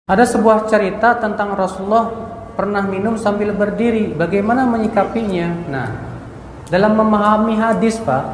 Ada sebuah cerita tentang Rasulullah pernah minum sambil berdiri. Bagaimana menyikapinya? Nah, dalam memahami hadis, Pak,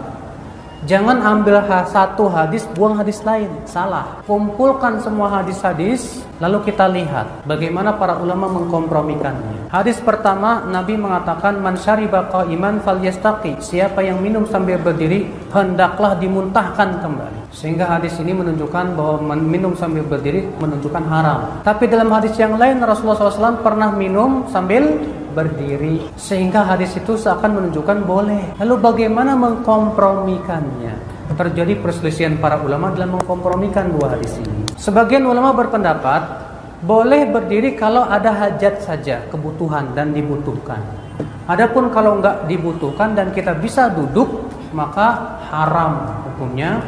jangan ambil satu hadis, buang hadis lain. Salah. Kumpulkan semua hadis-hadis, lalu kita lihat bagaimana para ulama mengkompromikannya. Hadis pertama, Nabi mengatakan, "Man syariba qa'iman falyastaqi." Siapa yang minum sambil berdiri, hendaklah dimuntahkan kembali. Sehingga hadis ini menunjukkan bahwa minum sambil berdiri menunjukkan haram. Tapi dalam hadis yang lain, Rasulullah SAW pernah minum sambil berdiri, sehingga hadis itu seakan menunjukkan boleh. Lalu bagaimana mengkompromikannya? Terjadi perselisihan para ulama dalam mengkompromikan dua hadis ini. Sebagian ulama berpendapat boleh berdiri kalau ada hajat saja, kebutuhan dan dibutuhkan. Adapun kalau enggak dibutuhkan dan kita bisa duduk, maka haram hukumnya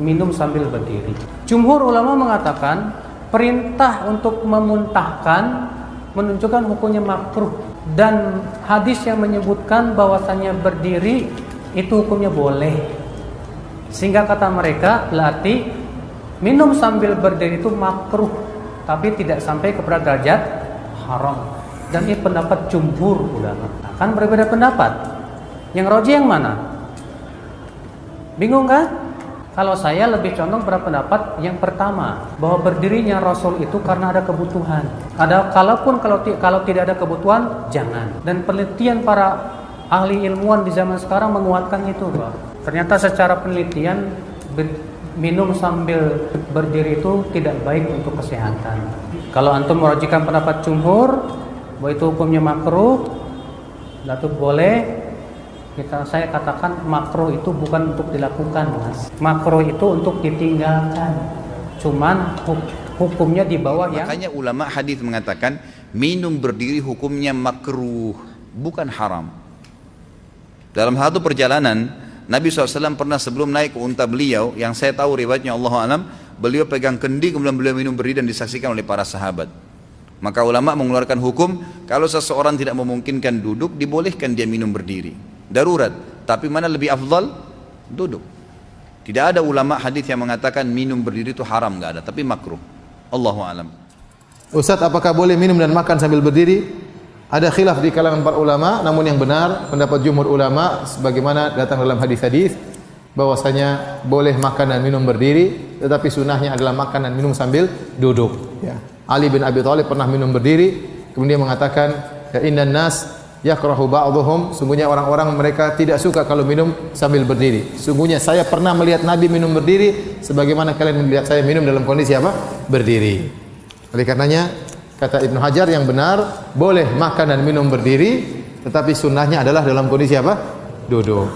minum sambil berdiri. Jumhur ulama mengatakan perintah untuk memuntahkan menunjukkan hukumnya makruh, dan hadis yang menyebutkan bahwasanya berdiri itu hukumnya boleh. Sehingga kata mereka berarti minum sambil berdiri itu makruh, tapi tidak sampai kepada derajat haram. Dan ini pendapat jumhur ulama. Kan berbeda pendapat. Yang rajih yang mana? Bingung kan? Kalau saya lebih condong berpendapat yang pertama, bahwa berdirinya Rasul itu karena ada kebutuhan. Kalau tidak ada kebutuhan, jangan. Dan penelitian para ahli ilmuwan di zaman sekarang menguatkan itu, Pak. Ternyata secara penelitian minum sambil berdiri itu tidak baik untuk kesehatan. Kalau antum merujukkan pendapat jumhur bahwa itu hukumnya makruh, lalu boleh. Saya katakan makruh itu bukan untuk dilakukan, Mas. Makruh itu untuk ditinggalkan. Cuman hukumnya di bawah yang... Makanya ulama hadis mengatakan minum berdiri hukumnya makruh, bukan haram. Dalam satu perjalanan, Nabi SAW pernah sebelum naik ke unta beliau, yang saya tahu riwayatnya Allah alam, beliau pegang kendi kemudian beliau minum berdiri dan disaksikan oleh para sahabat. Maka ulama mengeluarkan hukum, kalau seseorang tidak memungkinkan duduk, dibolehkan dia minum berdiri. Darurat, tapi mana lebih afdal? Duduk. Tidak ada ulama hadis yang mengatakan minum berdiri itu haram, enggak ada, tapi makruh. Allahu a'lam. Ustaz, apakah boleh minum dan makan sambil berdiri? Ada khilaf di kalangan para ulama, namun yang benar pendapat jumhur ulama sebagaimana datang dalam hadis-hadis bahwasanya boleh makan dan minum berdiri, tetapi sunahnya adalah makan dan minum sambil duduk, ya. Ali bin Abi Thalib pernah minum berdiri, kemudian mengatakan, ya innan nas yakrahu ba'dhum, sungguhnya orang-orang mereka tidak suka kalau minum sambil berdiri. Sungguhnya saya pernah melihat Nabi minum berdiri sebagaimana kalian melihat saya minum dalam kondisi apa? Berdiri. Oleh karenanya kata Ibnu Hajar yang benar boleh makan dan minum berdiri, tetapi sunnahnya adalah dalam kondisi apa? Duduk.